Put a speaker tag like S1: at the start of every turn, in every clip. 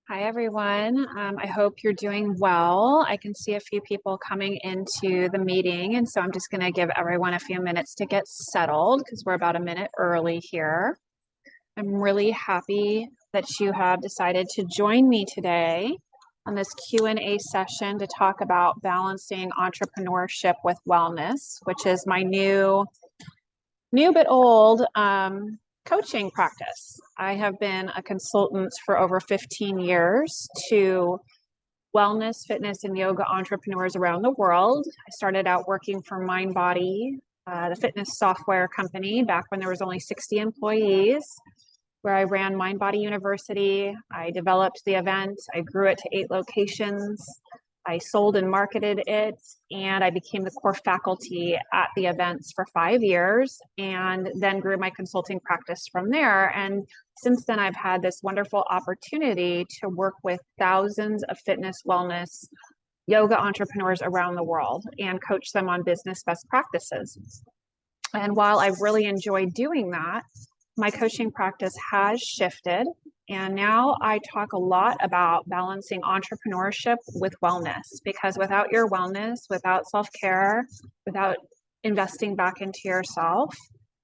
S1: Hi, everyone. I hope you're doing well. I can see a few people coming into the meeting, and so I'm just going to give everyone a few minutes to get settled because we're about a minute early here. I'm really happy that you have decided to join me today on this Q&A session to talk about balancing entrepreneurship with wellness, which is my new but old coaching practice. I have been a consultant for over 15 years to wellness, fitness, and yoga entrepreneurs around the world. I started out working for MindBody, the fitness software company, back when there was only 60 employees, where I ran MindBody University. I developed the event. I grew it to 8 locations. I sold and marketed it, and I became the core faculty at the events for 5 years, and then grew my consulting practice from there. And since then, I've had this wonderful opportunity to work with thousands of fitness, wellness, yoga entrepreneurs around the world and coach them on business best practices. And while I've really enjoyed doing that, my coaching practice has shifted. And now I talk a lot about balancing entrepreneurship with wellness, because without your wellness, without self-care, without investing back into yourself,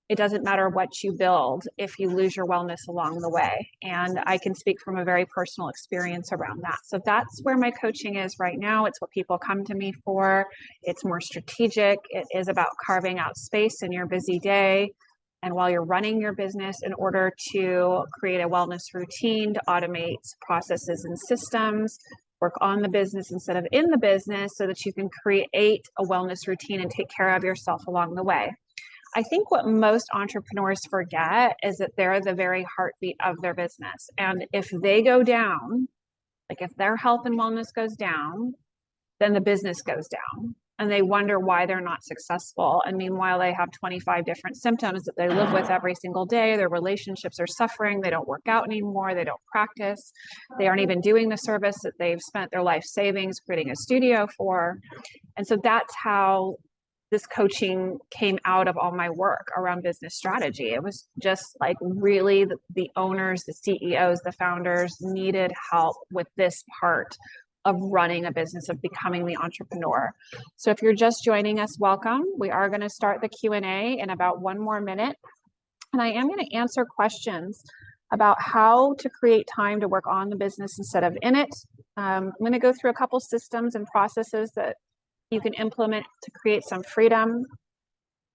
S1: it doesn't matter what you build if you lose your wellness along the way. And I can speak from a very personal experience around that. So that's where my coaching is right now. It's what people come to me for. It's more strategic. It is about carving out space in your busy day. And while you're running your business, in order to create a wellness routine, to automate processes and systems, work on the business instead of in the business, so that you can create a wellness routine and take care of yourself along the way. I think what most entrepreneurs forget is that they're the very heartbeat of their business. And if they go down, like if their health and wellness goes down, then the business goes down. And they wonder why they're not successful. And meanwhile, they have 25 different symptoms that they live with every single day. Their relationships are suffering. They don't work out anymore. They don't practice. They aren't even doing the service that they've spent their life savings creating a studio for. And so that's how this coaching came out of all my work around business strategy. It was just like really the owners, the CEOs, the founders needed help with this part of running a business, of becoming the entrepreneur. So if you're just joining us, welcome. We are going to start the Q&A in about 1 more minute. And I am going to answer questions about how to create time to work on the business instead of in it. I'm going to go through a couple systems and processes that you can implement to create some freedom.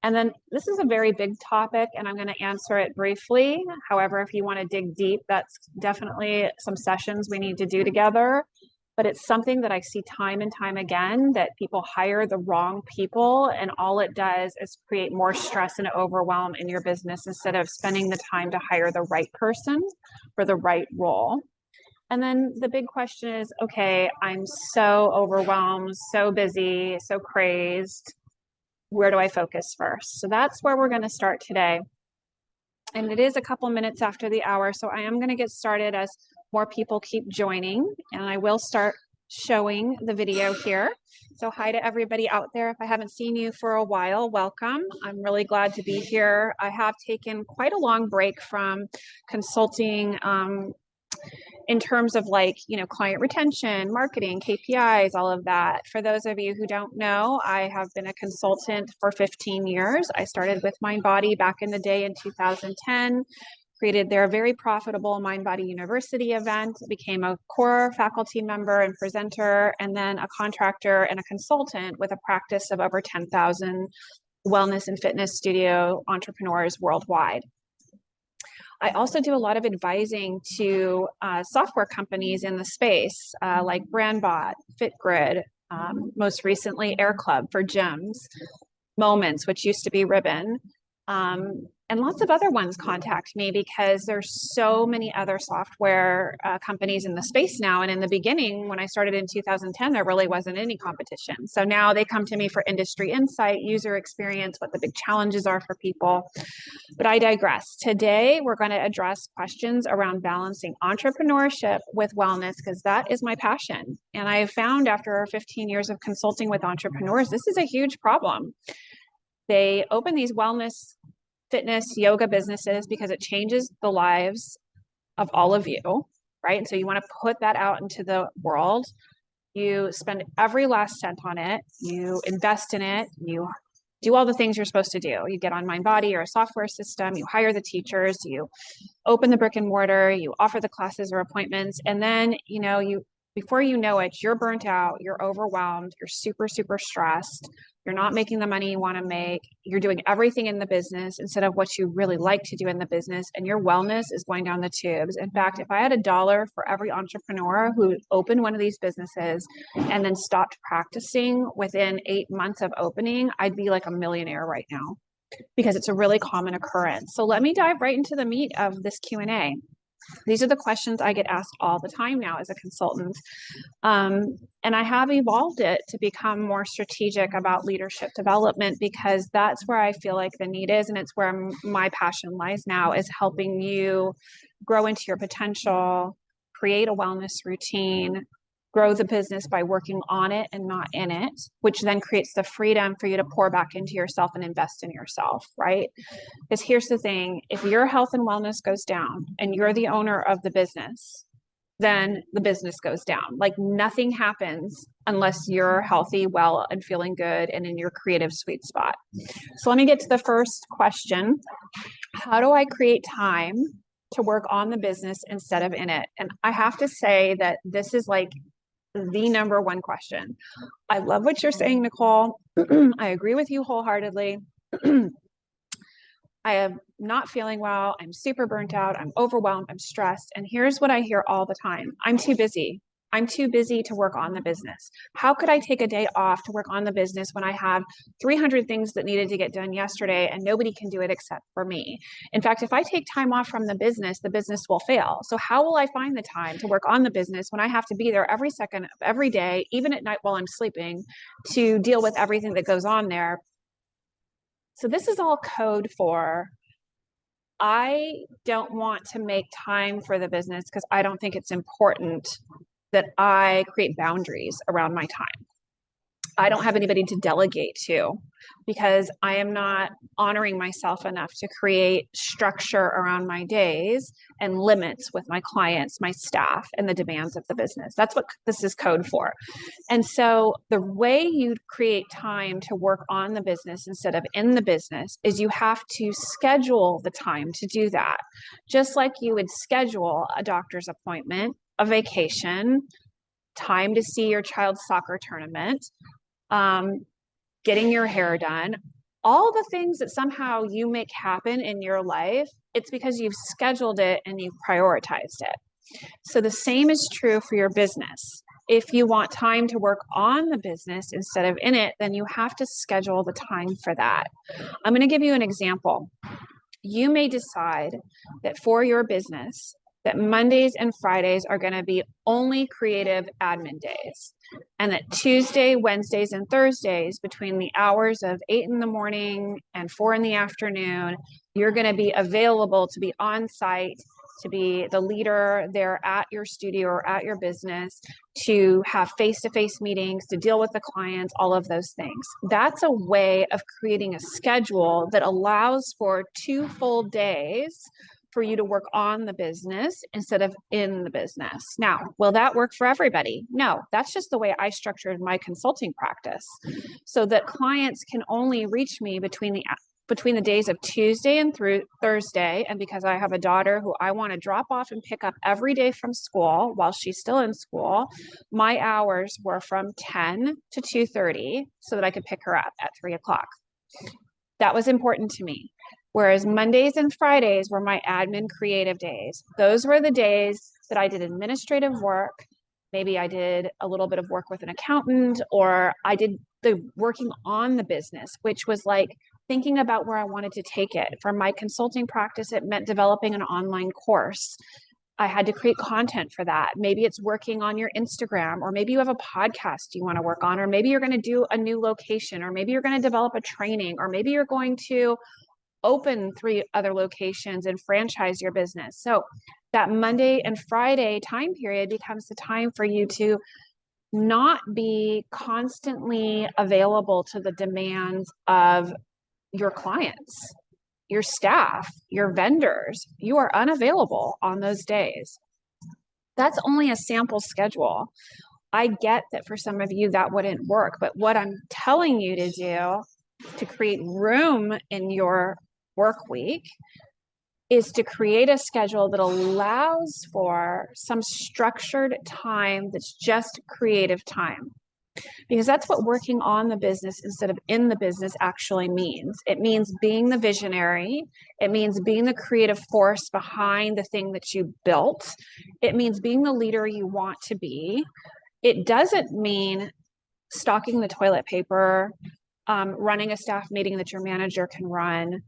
S1: And then this is a very big topic, and I'm going to answer it briefly. However, if you want to dig deep, that's definitely some sessions we need to do together. But it's something that I see time and time again, that people hire the wrong people, and all it does is create more stress and overwhelm in your business instead of spending the time to hire the right person for the right role. And then the big question is, okay, I'm so overwhelmed, so busy, so crazed. Where do I focus first? So that's where we're going to start today. And it is a couple minutes after the hour, so I am going to get started as more people keep joining, and I will start showing the video here. So hi to everybody out there. If I haven't seen you for a while, welcome. I'm really glad to be here. I have taken quite a long break from consulting in terms of client retention, marketing, KPIs, all of that. For those of you who don't know, I have been a consultant for 15 years. I started with MindBody back in the day in 2010, created their very profitable MindBody University event, became a core faculty member and presenter, and then a contractor and a consultant with a practice of over 10,000 wellness and fitness studio entrepreneurs worldwide. I also do a lot of advising to software companies in the space, like BrandBot, FitGrid, most recently Air Club for gyms, Moments, which used to be Ribbon. And lots of other ones contact me because there's so many other software companies in the space now. And in the beginning, when I started in 2010, there really wasn't any competition. So now they come to me for industry insight, user experience, what the big challenges are for people. But I digress. Today, we're going to address questions around balancing entrepreneurship with wellness, because that is my passion. And I have found after 15 years of consulting with entrepreneurs, this is a huge problem. They open these wellness, fitness, yoga businesses because it changes the lives of all of you, right? And so you want to put that out into the world. You spend every last cent on it. You invest in it. You do all the things you're supposed to do. You get on MindBody or a software system. You hire the teachers. You open the brick and mortar. You offer the classes or appointments. And then, before you know it, you're burnt out. You're overwhelmed. You're super, super stressed. You're not making the money you want to make. You're doing everything in the business instead of what you really like to do in the business. And your wellness is going down the tubes. In fact, if I had $1 for every entrepreneur who opened one of these businesses and then stopped practicing within 8 months of opening, I'd be like a millionaire right now, because it's a really common occurrence. So let me dive right into the meat of this Q&A. These are the questions I get asked all the time now as a consultant. And I have evolved it to become more strategic about leadership development, because that's where I feel like the need is. And it's where my passion lies now, is helping you grow into your potential, create a wellness routine, grow the business by working on it and not in it, which then creates the freedom for you to pour back into yourself and invest in yourself, right? Because here's the thing, if your health and wellness goes down and you're the owner of the business, then the business goes down. Like nothing happens unless you're healthy, well, and feeling good and in your creative sweet spot. So let me get to the first question. How do I create time to work on the business instead of in it? And I have to say that this is like the number one question. I love what you're saying, Nicole. I agree with you wholeheartedly. I am not feeling well. I'm super burnt out. I'm overwhelmed. I'm stressed. And here's what I hear all the time. I'm too busy. I'm too busy to work on the business. How could I take a day off to work on the business when I have 300 things that needed to get done yesterday and nobody can do it except for me? In fact, if I take time off from the business will fail. So how will I find the time to work on the business when I have to be there every second of every day, even at night while I'm sleeping, to deal with everything that goes on there? So this is all code for, I don't want to make time for the business because I don't think it's important that I create boundaries around my time. I don't have anybody to delegate to because I am not honoring myself enough to create structure around my days and limits with my clients, my staff, and the demands of the business. That's what this is code for. And so the way you create time to work on the business instead of in the business is you have to schedule the time to do that. Just like you would schedule a doctor's appointment, a vacation, time to see your child's soccer tournament, getting your hair done, all the things that somehow you make happen in your life, it's because you've scheduled it and you've prioritized it. So the same is true for your business. If you want time to work on the business instead of in it, then you have to schedule the time for that. I'm going to give you an example. You may decide that for your business, that Mondays and Fridays are going to be only creative admin days, and that Tuesday, Wednesdays, and Thursdays between the hours of 8 in the morning and 4 in the afternoon, you're going to be available to be on site, to be the leader there at your studio or at your business, to have face-to-face meetings, to deal with the clients, all of those things. That's a way of creating a schedule that allows for 2 full days for you to work on the business instead of in the business. Now, will that work for everybody? No, that's just the way I structured my consulting practice, so that clients can only reach me between the days of Tuesday and through Thursday. And because I have a daughter who I want to drop off and pick up every day from school while she's still in school, my hours were from 10 to 2:30 so that I could pick her up at 3 o'clock. That was important to me. Whereas Mondays and Fridays were my admin creative days. Those were the days that I did administrative work. Maybe I did a little bit of work with an accountant, or I did the working on the business, which was like thinking about where I wanted to take it. For my consulting practice, it meant developing an online course. I had to create content for that. Maybe it's working on your Instagram, or maybe you have a podcast you want to work on, or maybe you're going to do a new location, or maybe you're going to develop a training, or maybe you're going to open 3 other locations and franchise your business. So that Monday and Friday time period becomes the time for you to not be constantly available to the demands of your clients, your staff, your vendors. You are unavailable on those days. That's only a sample schedule. I get that for some of you that wouldn't work, but what I'm telling you to do to create room in your work week is to create a schedule that allows for some structured time that's just creative time. Because that's what working on the business instead of in the business actually means. It means being the visionary. It means being the creative force behind the thing that you built. It means being the leader you want to be. It doesn't mean stocking the toilet paper, running a staff meeting that your manager can run,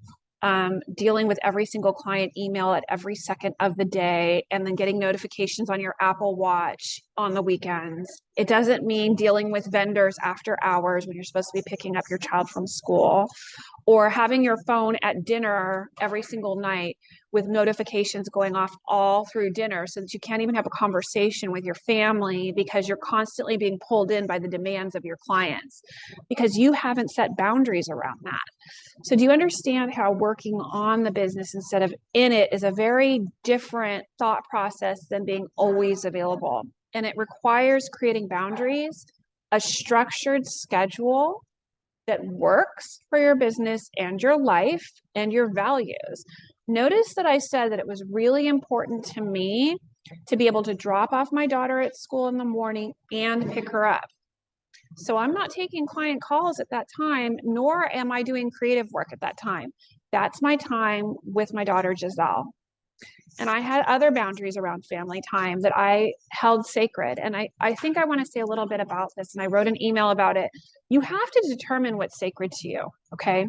S1: dealing with every single client email at every second of the day, and then getting notifications on your Apple Watch on the weekends. It doesn't mean dealing with vendors after hours when you're supposed to be picking up your child from school, or having your phone at dinner every single night with notifications going off all through dinner so that you can't even have a conversation with your family because you're constantly being pulled in by the demands of your clients because you haven't set boundaries around that. So do you understand how working on the business instead of in it is a very different thought process than being always available? And it requires creating boundaries, a structured schedule that works for your business and your life and your values. Notice that I said that it was really important to me to be able to drop off my daughter at school in the morning and pick her up. So I'm not taking client calls at that time, nor am I doing creative work at that time. That's my time with my daughter, Giselle. And I had other boundaries around family time that I held sacred. And I think I want to say a little bit about this. And I wrote an email about it. You have to determine what's sacred to you. Okay.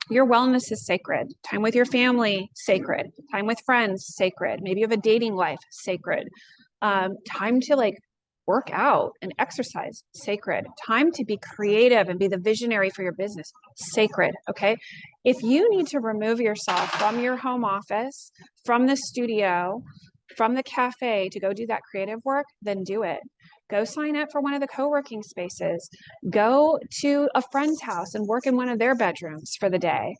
S1: Your wellness is sacred. Time with your family, sacred. Time with friends, sacred. Maybe you have a dating life, sacred. Time to like work out and exercise, sacred. Time to be creative and be the visionary for your business, sacred. Okay. If you need to remove yourself from your home office, from the studio, from the cafe to go do that creative work, then do it. Go sign up for one of the co-working spaces. Go to a friend's house and work in one of their bedrooms for the day.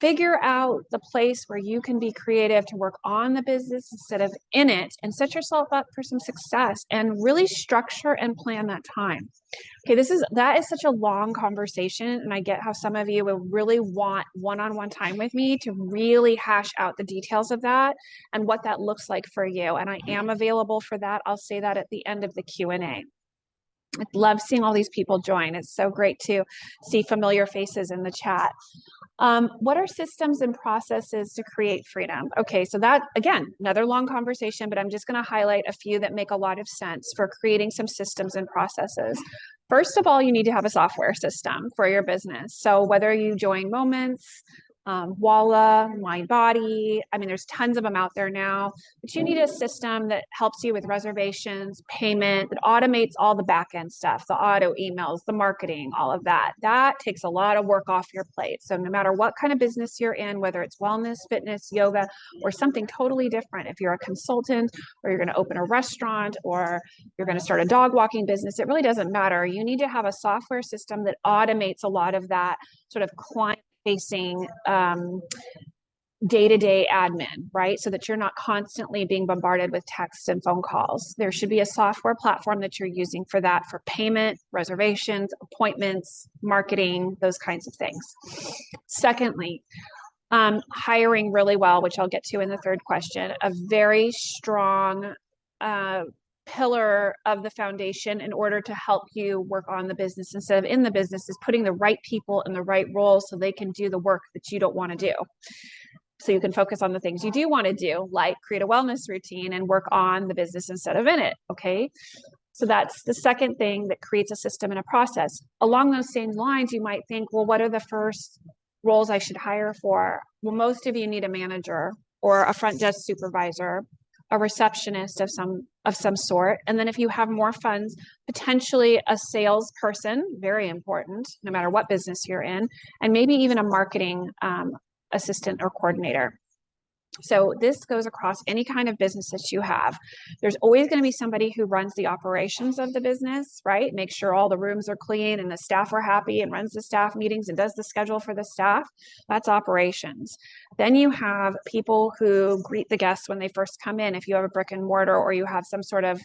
S1: Figure out the place where you can be creative to work on the business instead of in it, and set yourself up for some success and really structure and plan that time. Okay, that is such a long conversation, and I get how some of you will really want one-on-one time with me to really hash out the details of that and what that looks like for you. And I am available for that. I'll say that at the end of the Q&A. I love seeing all these people join. It's so great to see familiar faces in the chat. What are systems and processes to create freedom? Okay, so that, again, another long conversation, but I'm just going to highlight a few that make a lot of sense for creating some systems and processes. First of all, you need to have a software system for your business. So whether you join Moments, Walla, MindBody. I mean, there's tons of them out there now, but you need a system that helps you with reservations, payment, that automates all the back end stuff, the auto emails, the marketing, all of that. That takes a lot of work off your plate. So no matter what kind of business you're in, whether it's wellness, fitness, yoga, or something totally different, if you're a consultant or you're going to open a restaurant or you're going to start a dog walking business, it really doesn't matter. You need to have a software system that automates a lot of that sort of client facing day-to-day admin, right? So that you're not constantly being bombarded with texts and phone calls. There should be a software platform that you're using for that, for payment, reservations, appointments, marketing, those kinds of things. Secondly, hiring really well, which I'll get to in the third question, a very strong pillar of the foundation in order to help you work on the business instead of in the business is putting the right people in the right roles so they can do the work that you don't want to do. So you can focus on the things you do want to do, like create a wellness routine and work on the business instead of in it. Okay. So that's the second thing that creates a system and a process. Along those same lines, you might think, well, what are the first roles I should hire for? Well, most of you need a manager or a front desk supervisor, a receptionist of some sort. And then if you have more funds, potentially a salesperson, very important, no matter what business you're in, and maybe even a marketing assistant or coordinator. So this goes across any kind of business that you have. There's always going to be somebody who runs the operations of the business, right? Make sure all the rooms are clean and the staff are happy and runs the staff meetings and does the schedule for the staff. That's operations. Then you have people who greet the guests when they first come in. If you have a brick and mortar or you have some sort of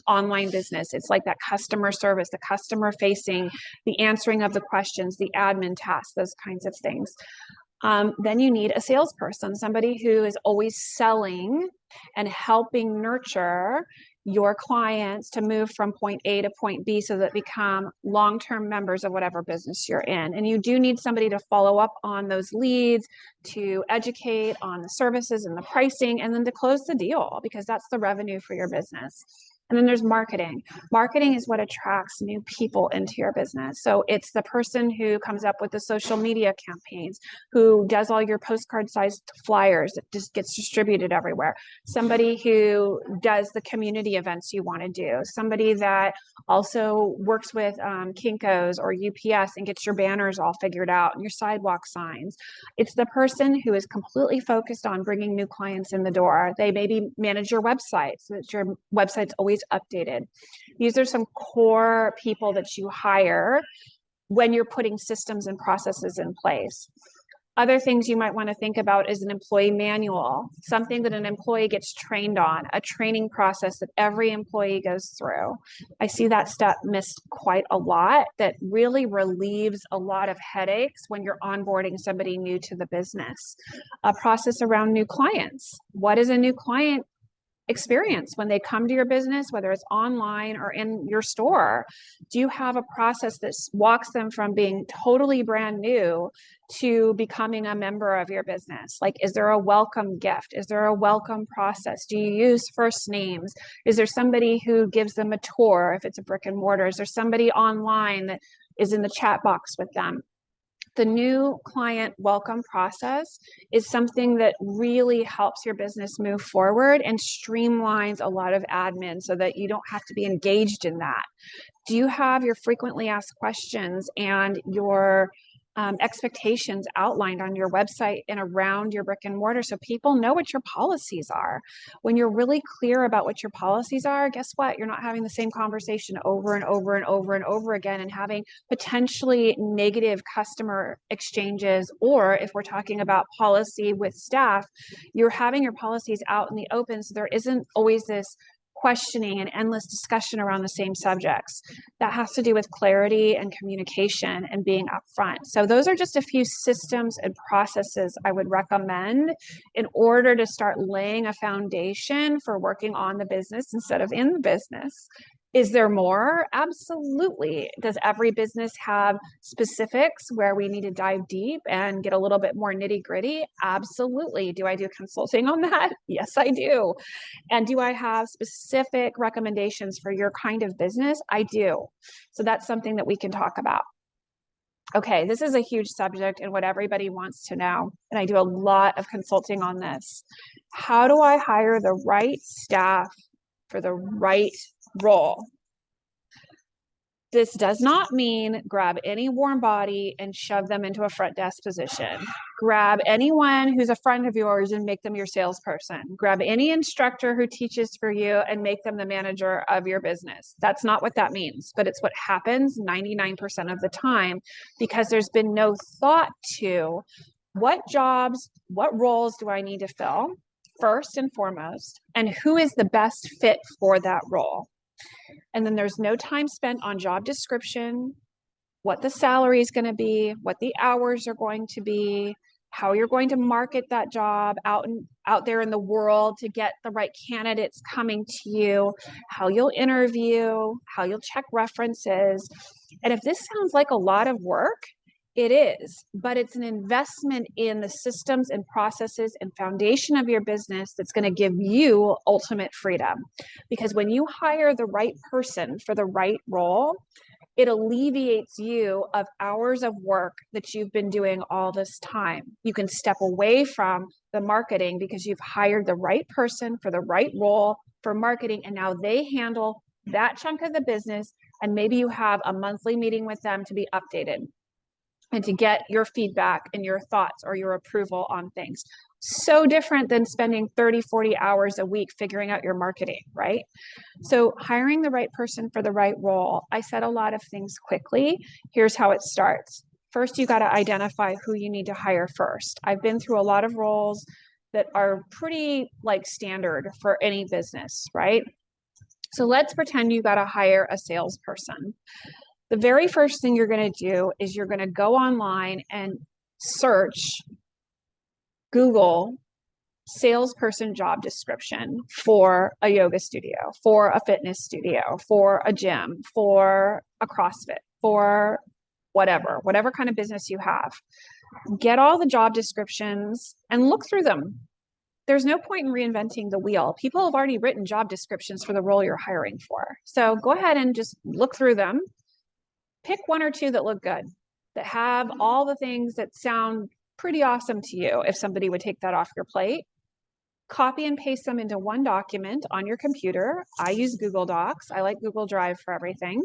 S1: online business, it's like that customer service, the customer facing, the answering of the questions, the admin tasks, those kinds of things. Then you need a salesperson, somebody who is always selling and helping nurture your clients to move from point A to point B so that become long-term members of whatever business you're in. And you do need somebody to follow up on those leads, to educate on the services and the pricing, and then to close the deal, because that's the revenue for your business. And then there's marketing. Marketing is what attracts new people into your business. So it's the person who comes up with the social media campaigns, who does all your postcard-sized flyers that just gets distributed everywhere. Somebody who does the community events you want to do. Somebody that also works with Kinko's or UPS and gets your banners all figured out and your sidewalk signs. It's the person who is completely focused on bringing new clients in the door. They maybe manage your website so that your website's always updated. These are some core people that you hire when you're putting systems and processes in place. Other things you might want to think about is an employee manual, something that an employee gets trained on, a training process that every employee goes through. I see that step missed quite a lot. That really relieves a lot of headaches when you're onboarding somebody new to the business. A process around new clients. What is a new client experience when they come to your business, whether it's online or in your store? Do you have a process that walks them from being totally brand new to becoming a member of your business? Like, is there a welcome gift? Is there a welcome process? Do you use first names? Is there somebody who gives them a tour if it's a brick and mortar? Is there somebody online that is in the chat box with them? The new client welcome process is something that really helps your business move forward and streamlines a lot of admin so that you don't have to be engaged in that. Do you have your frequently asked questions and your expectations outlined on your website and around your brick and mortar so people know what your policies are? When you're really clear about what your policies are, guess what? You're not having the same conversation over and over and over and over again and having potentially negative customer exchanges. Or if we're talking about policy with staff, you're having your policies out in the open so there isn't always this questioning and endless discussion around the same subjects. That has to do with clarity and communication and being upfront. So those are just a few systems and processes I would recommend in order to start laying a foundation for working on the business instead of in the business. Is there more? Absolutely. Does every business have specifics where we need to dive deep and get a little bit more nitty gritty? Absolutely. Do I do consulting on that? Yes, I do. And do I have specific recommendations for your kind of business? I do. So that's something that we can talk about. Okay, this is a huge subject and what everybody wants to know. And I do a lot of consulting on this. How do I hire the right staff for the right role? This does not mean grab any warm body and shove them into a front desk position. Grab anyone who's a friend of yours and make them your salesperson. Grab any instructor who teaches for you and make them the manager of your business. That's not what that means, but it's what happens 99% of the time because there's been no thought to what jobs, what roles do I need to fill first and foremost, and who is the best fit for that role. And then there's no time spent on job description, what the salary is going to be, what the hours are going to be, how you're going to market that job out there in the world to get the right candidates coming to you, how you'll interview, how you'll check references. And if this sounds like a lot of work, it is, but it's an investment in the systems and processes and foundation of your business that's going to give you ultimate freedom. Because when you hire the right person for the right role, it alleviates you of hours of work that you've been doing all this time. You can step away from the marketing because you've hired the right person for the right role for marketing, and now they handle that chunk of the business, and maybe you have a monthly meeting with them to be updated and to get your feedback and your thoughts or your approval on things. So different than spending 30, 40 hours a week figuring out your marketing, right? So hiring the right person for the right role. I said a lot of things quickly. Here's how it starts. First, you got to identify who you need to hire first. I've been through a lot of roles that are pretty like standard for any business, right? So let's pretend you got to hire a salesperson. The very first thing you're going to do is you're going to go online and search, Google salesperson job description for a yoga studio, for a fitness studio, for a gym, for a CrossFit, for whatever kind of business you have. Get all the job descriptions and look through them. There's no point in reinventing the wheel. People have already written job descriptions for the role you're hiring for. So go ahead and just look through them. Pick one or two that look good, that have all the things that sound pretty awesome to you if somebody would take that off your plate. Copy and paste them into one document on your computer. I use Google Docs. I like Google Drive for everything.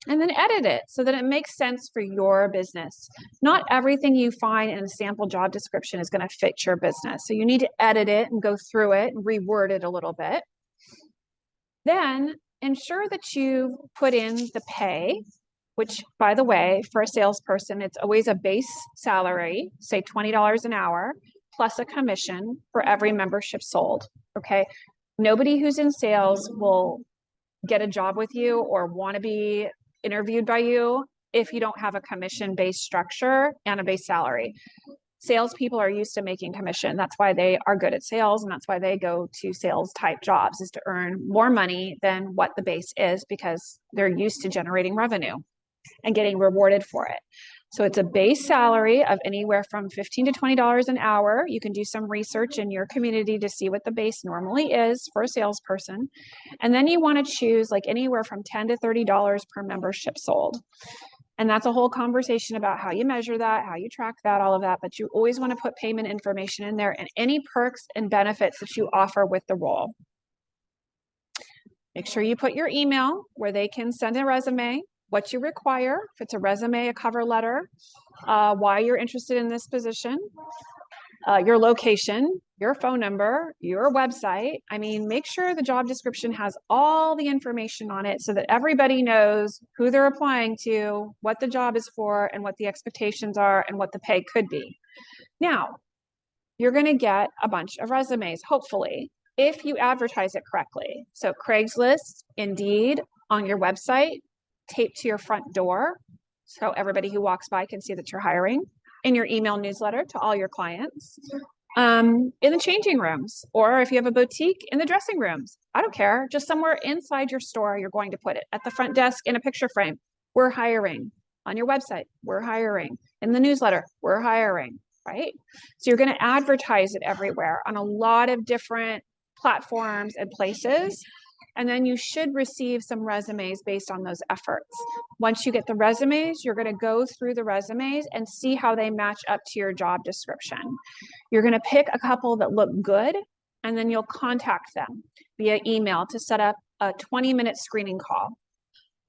S1: And then edit it so that it makes sense for your business. Not everything you find in a sample job description is going to fit your business. So you need to edit it and go through it and reword it a little bit. Then ensure that you put in the pay, which, by the way, for a salesperson, it's always a base salary, say $20 an hour, plus a commission for every membership sold, okay? Nobody who's in sales will get a job with you or want to be interviewed by you if you don't have a commission-based structure and a base salary. Salespeople are used to making commission. That's why they are good at sales, and that's why they go to sales type jobs, is to earn more money than what the base is, because they're used to generating revenue and getting rewarded for it. So it's a base salary of anywhere from $15 to $20 an hour. You can do some research in your community to see what the base normally is for a salesperson. And then you want to choose like anywhere from $10 to $30 per membership sold. And that's a whole conversation about how you measure that, how you track that, all of that. But you always want to put payment information in there and any perks and benefits that you offer with the role. Make sure you put your email where they can send a resume, what you require, if it's a resume, a cover letter, why you're interested in this position, your location, your phone number, your website. I mean, make sure the job description has all the information on it so that everybody knows who they're applying to, what the job is for, and what the expectations are, and what the pay could be. Now, you're going to get a bunch of resumes, hopefully, if you advertise it correctly. So Craigslist, Indeed, on your website, taped to your front door so everybody who walks by can see that you're hiring, in your email newsletter to all your clients, in the changing rooms, or if you have a boutique, in the dressing rooms. I don't care, just somewhere inside your store you're going to put it. At the front desk, in a picture frame, we're hiring. On your website, we're hiring. In the newsletter, we're hiring, right? So you're going to advertise it everywhere on a lot of different platforms and places. And then you should receive some resumes based on those efforts. Once you get the resumes, you're going to go through the resumes and see how they match up to your job description. You're going to pick a couple that look good, and then you'll contact them via email to set up a 20-minute screening call.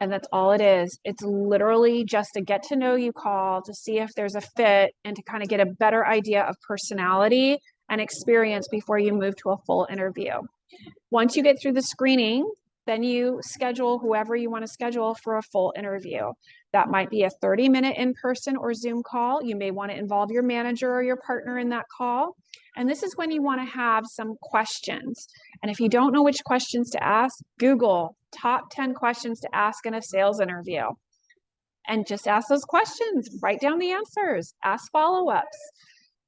S1: And that's all it is. It's literally just a get to know you call to see if there's a fit and to kind of get a better idea of personality and experience before you move to a full interview. Once you get through the screening, then you schedule whoever you want to schedule for a full interview. That might be a 30-minute in-person or Zoom call. You may want to involve your manager or your partner in that call. And this is when you want to have some questions. And if you don't know which questions to ask, Google top 10 questions to ask in a sales interview. And just ask those questions, write down the answers, ask follow-ups.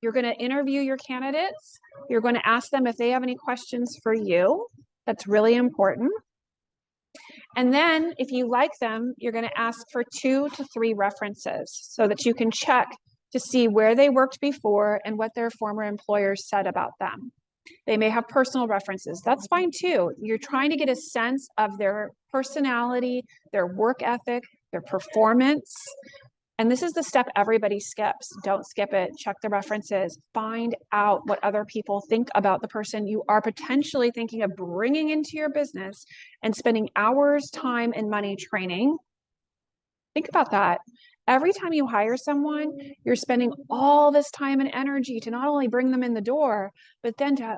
S1: You're going to interview your candidates. You're going to ask them if they have any questions for you. That's really important. And then if you like them, you're going to ask for 2 to 3 references so that you can check to see where they worked before and what their former employers said about them. They may have personal references. That's fine too. You're trying to get a sense of their personality, their work ethic, their performance. And this is the step everybody skips. Don't skip it. Check the references. Find out what other people think about the person you are potentially thinking of bringing into your business and spending hours, time, and money training. Think about that. Every time you hire someone, you're spending all this time and energy to not only bring them in the door, but then to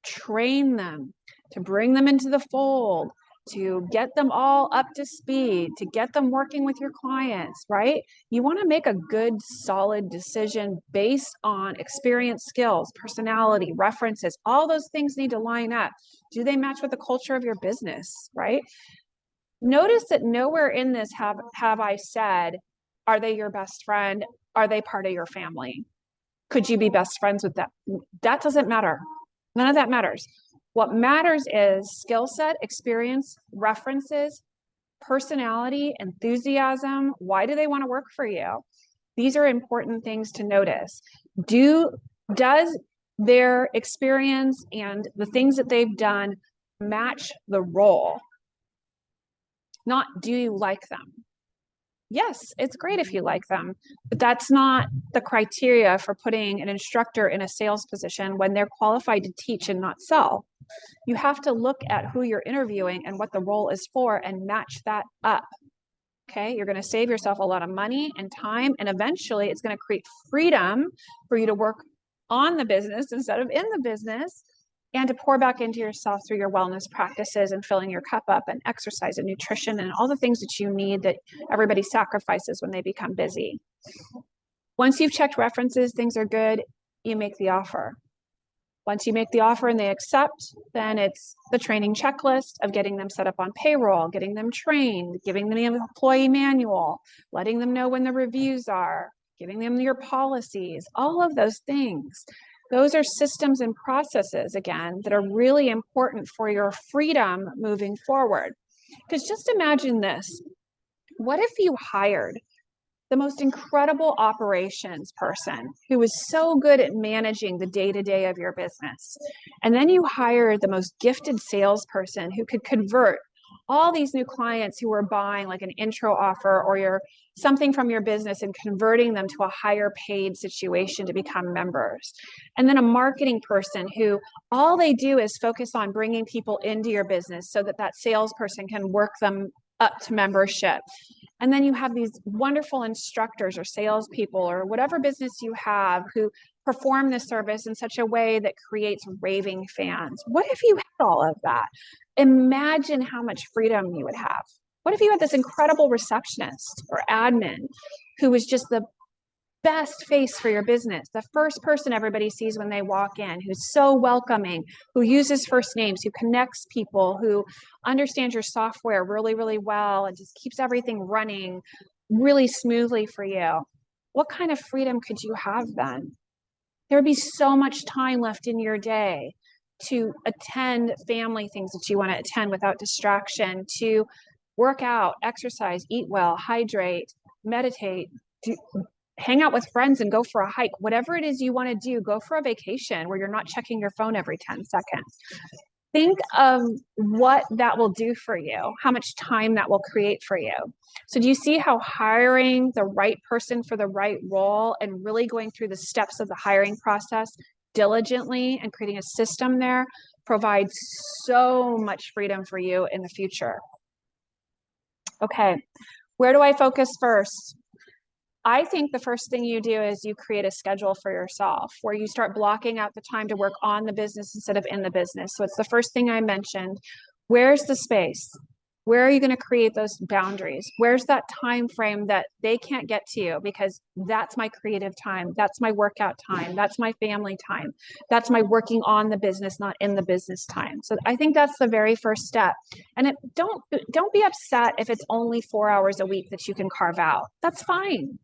S1: train them, to bring them into the fold, to get them all up to speed, to get them working with your clients, right? You want to make a good, solid decision based on experience, skills, personality, references. All those things need to line up. Do they match with the culture of your business, right? Notice that nowhere in this have I said, are they your best friend? Are they part of your family? Could you be best friends with them? That doesn't matter. None of that matters. What matters is skill set, experience, references, personality, enthusiasm. Why do they want to work for you? These are important things to notice. Does their experience and the things that they've done match the role? Not, do you like them? Yes, it's great if you like them, but that's not the criteria for putting an instructor in a sales position when they're qualified to teach and not sell. You have to look at who you're interviewing and what the role is for and match that up. Okay, you're going to save yourself a lot of money and time, and eventually it's going to create freedom for you to work on the business instead of in the business, and to pour back into yourself through your wellness practices and filling your cup up and exercise and nutrition and all the things that you need that everybody sacrifices when they become busy. Once you've checked references, things are good, you make the offer. Once you make the offer and they accept, then it's the training checklist of getting them set up on payroll, getting them trained, giving them the employee manual, letting them know when the reviews are, giving them your policies, all of those things. Those are systems and processes, again, that are really important for your freedom moving forward. Because just imagine this. What if you hired the most incredible operations person who was so good at managing the day-to-day of your business, and then you hired the most gifted salesperson who could convert all these new clients who were buying like an intro offer or something from your business and converting them to a higher paid situation to become members. And then a marketing person who all they do is focus on bringing people into your business so that that salesperson can work them up to membership. And then you have these wonderful instructors or salespeople or whatever business you have who perform the service in such a way that creates raving fans. What if you had all of that? Imagine how much freedom you would have. What if you had this incredible receptionist or admin who was just the best face for your business, the first person everybody sees when they walk in, who's so welcoming, who uses first names, who connects people, who understands your software really, really well and just keeps everything running really smoothly for you? What kind of freedom could you have then? There would be so much time left in your day to attend family things that you want to attend without distraction, to work out, exercise, eat well, hydrate, meditate, hang out with friends and go for a hike. Whatever it is you want to do, go for a vacation where you're not checking your phone every 10 seconds. Think of what that will do for you, how much time that will create for you. So do you see how hiring the right person for the right role and really going through the steps of the hiring process diligently and creating a system there provides so much freedom for you in the future? Okay, where do I focus first? I think the first thing you do is you create a schedule for yourself where you start blocking out the time to work on the business instead of in the business. So it's the first thing I mentioned. Where's the space? Where are you going to create those boundaries? Where's that time frame that they can't get to you because that's my creative time, that's my workout time, that's my family time, that's my working on the business, not in the business time. So I think that's the very first step. And don't be upset if it's only 4 hours a week that you can carve out. That's fine.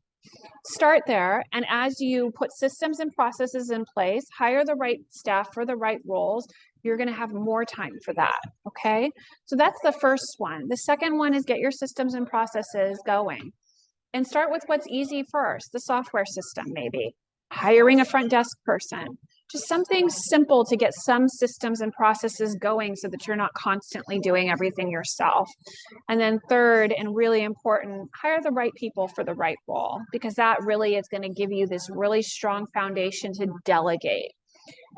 S1: Start there. And as you put systems and processes in place, hire the right staff for the right roles, you're going to have more time for that. Okay. So that's the first one. The second one is get your systems and processes going and start with what's easy first, the software system, maybe hiring a front desk person, just something simple to get some systems and processes going so that you're not constantly doing everything yourself. And then third, and really important, hire the right people for the right role, because that really is going to give you this really strong foundation to delegate.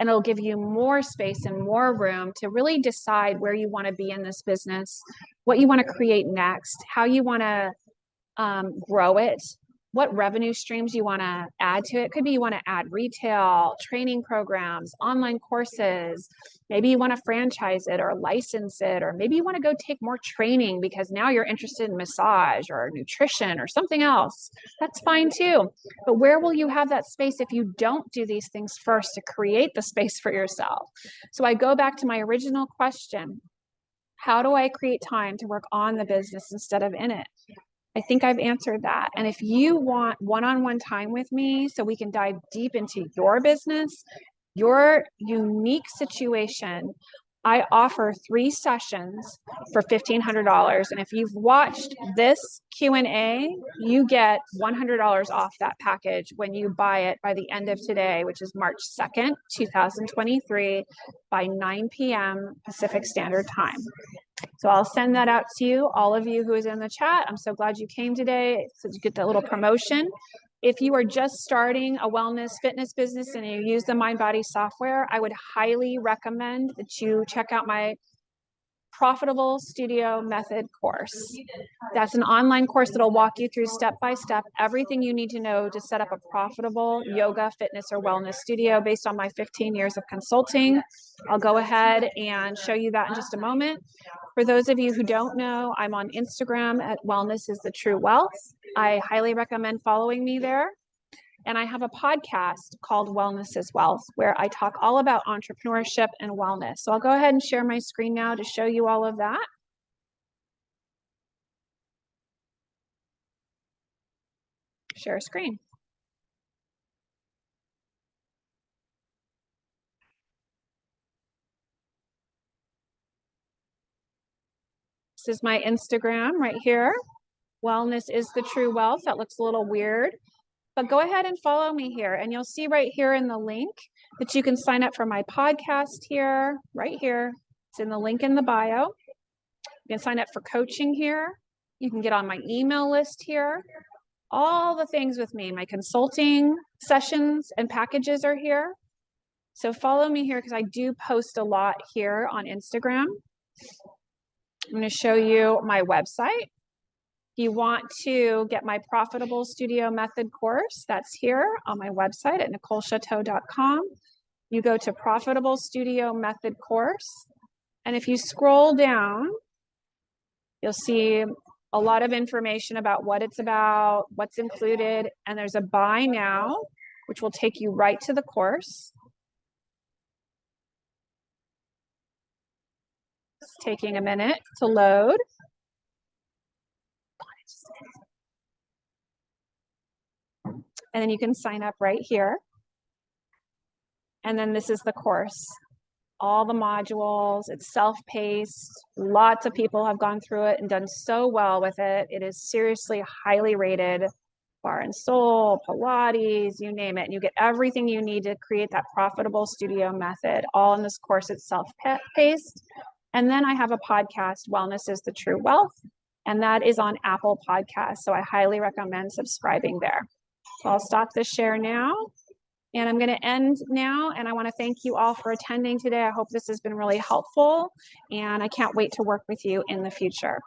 S1: And it'll give you more space and more room to really decide where you want to be in this business, what you want to create next, how you want to grow it, what revenue streams you want to add to it. Could be you want to add retail, training programs, online courses. Maybe you want to franchise it or license it, or maybe you want to go take more training because now you're interested in massage or nutrition or something else. That's fine too. But where will you have that space if you don't do these things first to create the space for yourself? So I go back to my original question. How do I create time to work on the business instead of in it? I think I've answered that. And if you want one-on-one time with me so we can dive deep into your business, your unique situation, I offer 3 sessions for $1,500. And if you've watched this Q&A, you get $100 off that package when you buy it by the end of today, which is March 2nd, 2023, by 9 p.m. Pacific Standard Time. So I'll send that out to you, all of you who is in the chat. I'm so glad you came today so you get that little promotion. If you are just starting a wellness fitness business and you use the MindBody software, I would highly recommend that you check out my Profitable Studio Method course. That's an online course that'll walk you through step by step everything you need to know to set up a profitable yoga, fitness, or wellness studio based on my 15 years of consulting. I'll go ahead and show you that in just a moment. For those of you who don't know, I'm on Instagram at Wellness is the True Wealth. I highly recommend following me there. And I have a podcast called Wellness is Wealth, where I talk all about entrepreneurship and wellness. So I'll go ahead and share my screen now to show you all of that. Share screen. This is my Instagram right here. Wellness is the True Wealth. That looks a little weird, but go ahead and follow me here. And you'll see right here in the link that you can sign up for my podcast here, right here. It's in the link in the bio. You can sign up for coaching here. You can get on my email list here. All the things with me, my consulting sessions and packages are here. So follow me here because I do post a lot here on Instagram. I'm going to show you my website. If you want to get my Profitable Studio Method course, that's here on my website at NicoleChateau.com. You go to Profitable Studio Method course. And if you scroll down, you'll see a lot of information about what it's about, what's included, and there's a buy now, which will take you right to the course. It's taking a minute to load. And then you can sign up right here. And then this is the course. All the modules, it's self-paced. Lots of people have gone through it and done so well with it. It is seriously highly rated. Bar and Soul, Pilates, you name it. And you get everything you need to create that profitable studio method, all in this course. It's self-paced. And then I have a podcast, Wellness is the True Wealth, and that is on Apple Podcasts. So I highly recommend subscribing there. So I'll stop the share now. And I'm going to end now, and I want to thank you all for attending today. I hope this has been really helpful, and I can't wait to work with you in the future.